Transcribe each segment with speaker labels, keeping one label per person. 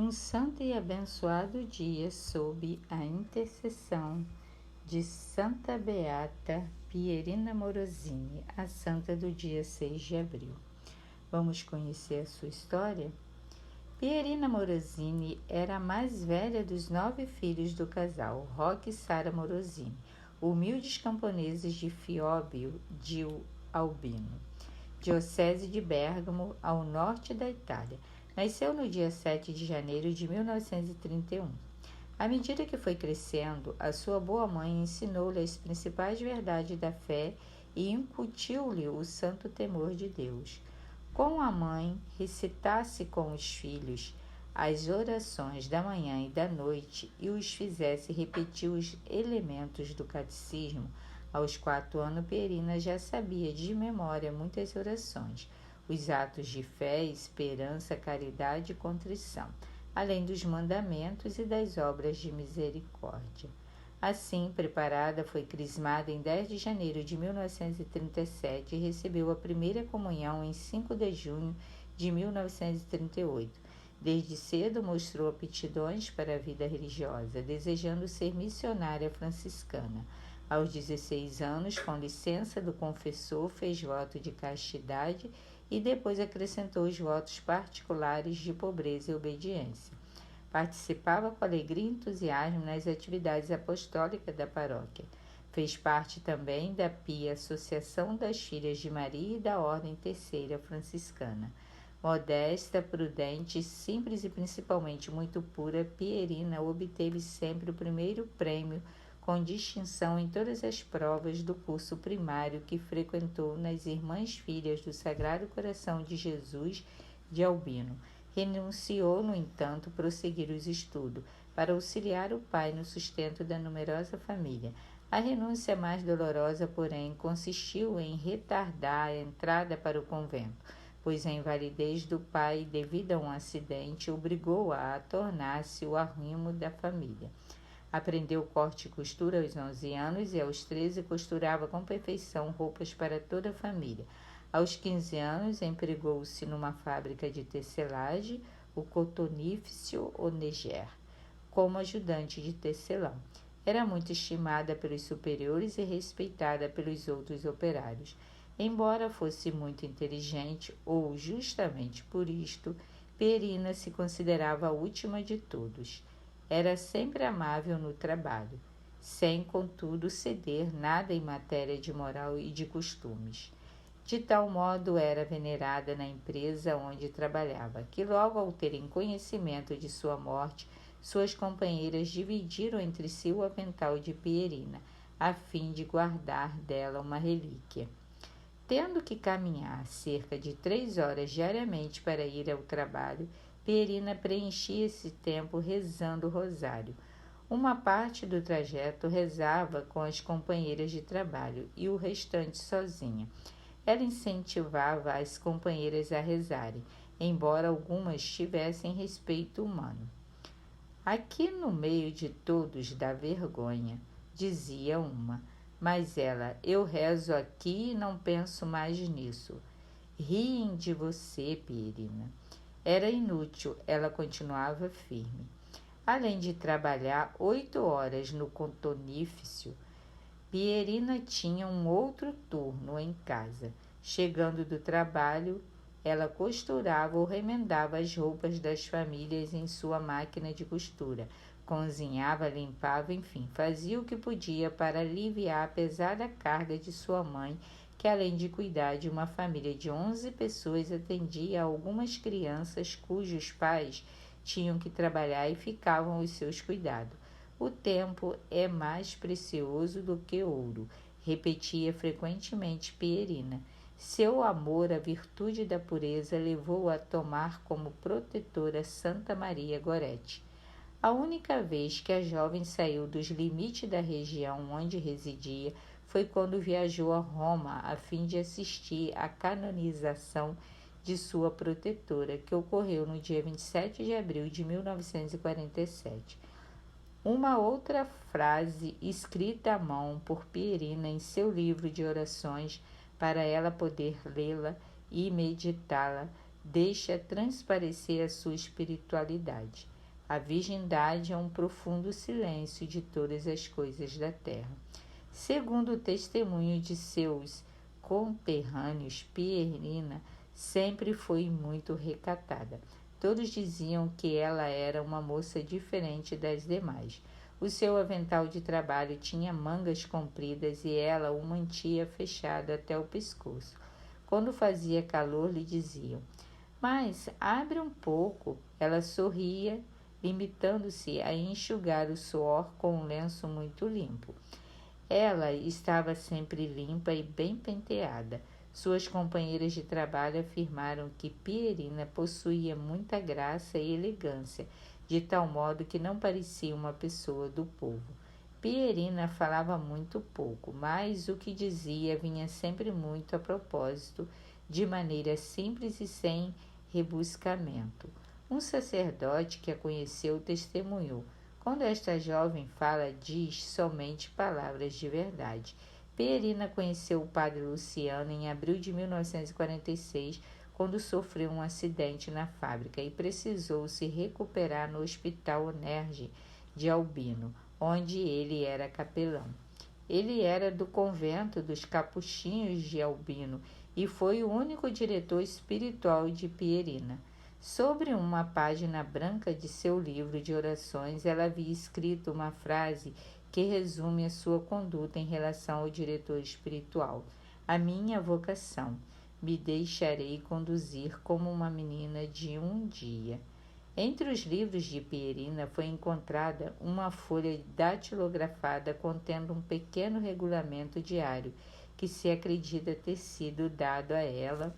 Speaker 1: Um santo e abençoado dia sob a intercessão de Santa Beata Pierina Morosini, a santa do dia 6 de abril. Vamos conhecer a sua história? Pierina Morosini era a mais velha dos 9 filhos do casal, Roque e Sara Morosini, humildes camponeses de Fióbio di Albino, diocese de Bérgamo, ao norte da Itália. Nasceu no dia 7 de janeiro de 1931. À medida que foi crescendo, a sua boa mãe ensinou-lhe as principais verdades da fé e incutiu-lhe o santo temor de Deus. Com a mãe, recitasse com os filhos as orações da manhã e da noite e os fizesse repetir os elementos do catecismo. Aos 4 anos, Pierina já sabia de memória muitas orações, os atos de fé, esperança, caridade e contrição, além dos mandamentos e das obras de misericórdia. Assim, preparada, foi crismada em 10 de janeiro de 1937 e recebeu a primeira comunhão em 5 de junho de 1938. Desde cedo mostrou aptidões para a vida religiosa, desejando ser missionária franciscana. Aos 16 anos, com licença do confessor, fez voto de castidade e depois acrescentou os votos particulares de pobreza e obediência. Participava com alegria e entusiasmo nas atividades apostólicas da paróquia. Fez parte também da pia Associação das Filhas de Maria e da Ordem Terceira Franciscana. Modesta, prudente, simples e principalmente muito pura, Pierina obteve sempre o primeiro prêmio com distinção em todas as provas do curso primário que frequentou nas Irmãs Filhas do Sagrado Coração de Jesus de Albino. Renunciou, no entanto, prosseguir os estudos, para auxiliar o pai no sustento da numerosa família. A renúncia mais dolorosa, porém, consistiu em retardar a entrada para o convento, pois a invalidez do pai, devido a um acidente, obrigou-a a tornar-se o arrimo da família. Aprendeu corte e costura aos 11 anos e aos 13 costurava com perfeição roupas para toda a família. Aos 15 anos empregou-se numa fábrica de tecelagem, o Cotonifício Oneger, como ajudante de tecelão. Era muito estimada pelos superiores e respeitada pelos outros operários. Embora fosse muito inteligente, ou justamente por isto, Pierina se considerava a última de todos. Era sempre amável no trabalho, sem, contudo, ceder nada em matéria de moral e de costumes. De tal modo era venerada na empresa onde trabalhava, que logo ao terem conhecimento de sua morte, suas companheiras dividiram entre si o avental de Pierina, a fim de guardar dela uma relíquia. Tendo que caminhar cerca de 3 horas diariamente para ir ao trabalho, Pierina preenchia esse tempo rezando o rosário. Uma parte do trajeto rezava com as companheiras de trabalho e o restante sozinha. Ela incentivava as companheiras a rezarem, embora algumas tivessem respeito humano. Aqui no meio de todos dá vergonha, dizia uma, mas ela, eu rezo aqui e não penso mais nisso. Riem de você, Pierina. Era inútil, ela continuava firme. Além de trabalhar 8 horas no Cotonifício, Pierina tinha um outro turno em casa. Chegando do trabalho, ela costurava ou remendava as roupas das famílias em sua máquina de costura. Cozinhava, limpava, enfim, fazia o que podia para aliviar a pesada carga de sua mãe, que além de cuidar de uma família de 11 pessoas, atendia a algumas crianças cujos pais tinham que trabalhar e ficavam aos seus cuidados. O tempo é mais precioso do que ouro, repetia frequentemente Pierina. Seu amor à virtude da pureza levou-a a tomar como protetora Santa Maria Goretti. A única vez que a jovem saiu dos limites da região onde residia foi quando viajou a Roma a fim de assistir à canonização de sua protetora, que ocorreu no dia 27 de abril de 1947. Uma outra frase escrita à mão por Pierina em seu livro de orações, para ela poder lê-la e meditá-la, deixa transparecer a sua espiritualidade. A virgindade é um profundo silêncio de todas as coisas da terra. Segundo o testemunho de seus conterrâneos, Pierina sempre foi muito recatada. Todos diziam que ela era uma moça diferente das demais. O seu avental de trabalho tinha mangas compridas e ela o mantinha fechado até o pescoço. Quando fazia calor, lhe diziam: "Mas abre um pouco." Ela sorria, limitando-se a enxugar o suor com um lenço muito limpo. Ela estava sempre limpa e bem penteada. Suas companheiras de trabalho afirmaram que Pierina possuía muita graça e elegância, de tal modo que não parecia uma pessoa do povo. Pierina falava muito pouco, mas o que dizia vinha sempre muito a propósito, de maneira simples e sem rebuscamento. Um sacerdote que a conheceu testemunhou: "Quando esta jovem fala, diz somente palavras de verdade." Pierina conheceu o padre Luciano em abril de 1946, quando sofreu um acidente na fábrica e precisou se recuperar no Hospital Onerge de Albino, onde ele era capelão. Ele era do convento dos Capuchinhos de Albino e foi o único diretor espiritual de Pierina. Sobre uma página branca de seu livro de orações, ela havia escrito uma frase que resume a sua conduta em relação ao diretor espiritual: "A minha vocação, me deixarei conduzir como uma menina de um dia." Entre os livros de Pierina foi encontrada uma folha datilografada contendo um pequeno regulamento diário que se acredita ter sido dado a ela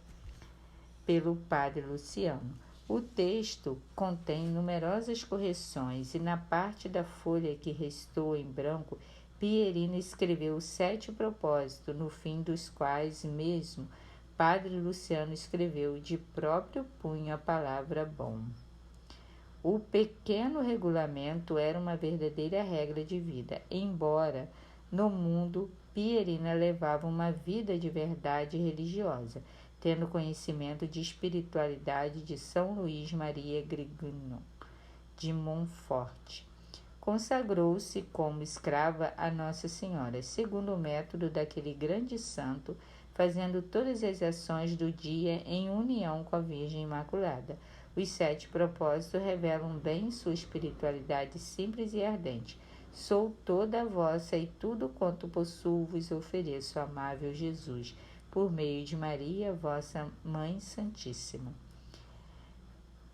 Speaker 1: pelo padre Luciano. O texto contém numerosas correções e na parte da folha que restou em branco, Pierina escreveu 7 propósitos, no fim dos quais mesmo padre Luciano escreveu de próprio punho a palavra bom. O pequeno regulamento era uma verdadeira regra de vida, embora no mundo Pierina levava uma vida de verdade religiosa, tendo conhecimento de espiritualidade de São Luís Maria Grignon de Montfort. Consagrou-se como escrava a Nossa Senhora, segundo o método daquele grande santo, fazendo todas as ações do dia em união com a Virgem Imaculada. Os 7 propósitos revelam bem sua espiritualidade simples e ardente. "Sou toda vossa e tudo quanto possuo vos ofereço, amável Jesus, por meio de Maria, vossa Mãe Santíssima.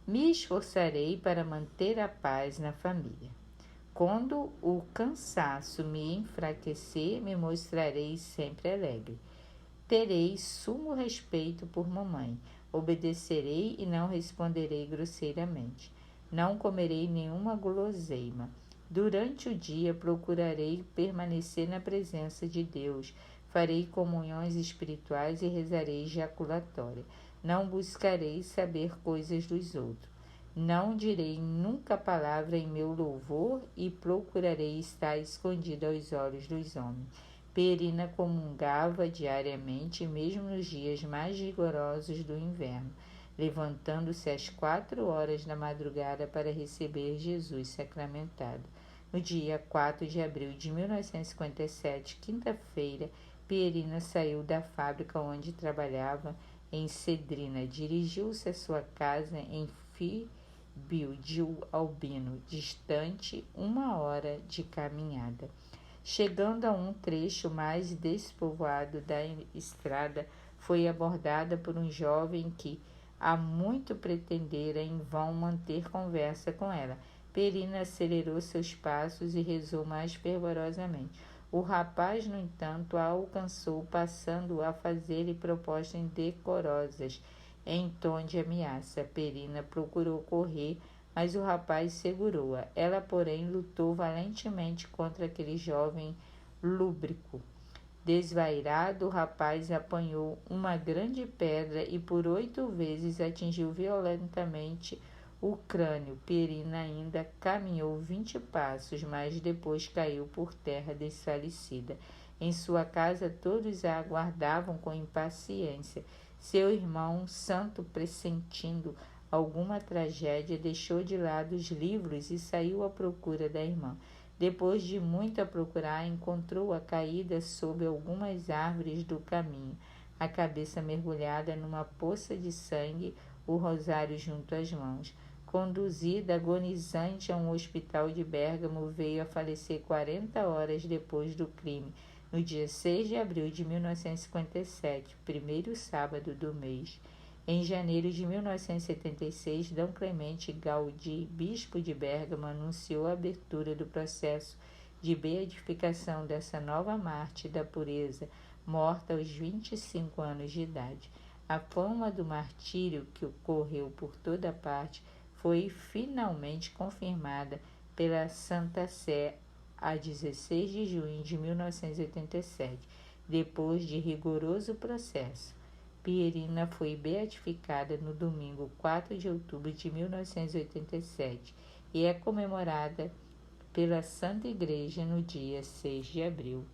Speaker 1: Me esforçarei para manter a paz na família. Quando o cansaço me enfraquecer, me mostrarei sempre alegre. Terei sumo respeito por mamãe. Obedecerei e não responderei grosseiramente. Não comerei nenhuma guloseima. Durante o dia procurarei permanecer na presença de Deus. Farei comunhões espirituais e rezarei ejaculatória. Não buscarei saber coisas dos outros. Não direi nunca palavra em meu louvor e procurarei estar escondida aos olhos dos homens." Pierina comungava diariamente, mesmo nos dias mais rigorosos do inverno, levantando-se às 4 horas da madrugada para receber Jesus sacramentado. No dia 4 de abril de 1957, quinta-feira, Pierina saiu da fábrica onde trabalhava em Cedrina. Dirigiu-se à sua casa em Fíbio de Albino, distante 1 hora de caminhada. Chegando a um trecho mais despovoado da estrada, foi abordada por um jovem que há muito pretendera em vão manter conversa com ela. Pierina acelerou seus passos e rezou mais fervorosamente. O rapaz, no entanto, a alcançou, passando a fazer-lhe propostas indecorosas, em tom de ameaça. Pierina procurou correr, mas o rapaz segurou-a. Ela, porém, lutou valentemente contra aquele jovem lúbrico. Desvairado, o rapaz apanhou uma grande pedra e por 8 vezes atingiu violentamente o crânio. Pierina ainda caminhou 20 passos, mas depois caiu por terra desfalecida. Em sua casa todos a aguardavam com impaciência. Seu irmão, santo, pressentindo alguma tragédia, deixou de lado os livros e saiu à procura da irmã. Depois de muito a procurar, encontrou-a caída sob algumas árvores do caminho, a cabeça mergulhada numa poça de sangue, o rosário junto às mãos. Conduzida agonizante a um hospital de Bérgamo, veio a falecer 40 horas depois do crime, no dia 6 de abril de 1957, primeiro sábado do mês. Em janeiro de 1976, D. Clemente Gaudí, bispo de Bérgamo, anunciou a abertura do processo de beatificação dessa nova mártir da pureza, morta aos 25 anos de idade. A fama do martírio, que ocorreu por toda parte, foi finalmente confirmada pela Santa Sé a 16 de junho de 1987, depois de rigoroso processo. Pierina foi beatificada no domingo 4 de outubro de 1987 e é comemorada pela Santa Igreja no dia 6 de abril.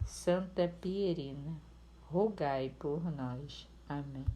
Speaker 1: Santa Pierina, rogai por nós. Amém.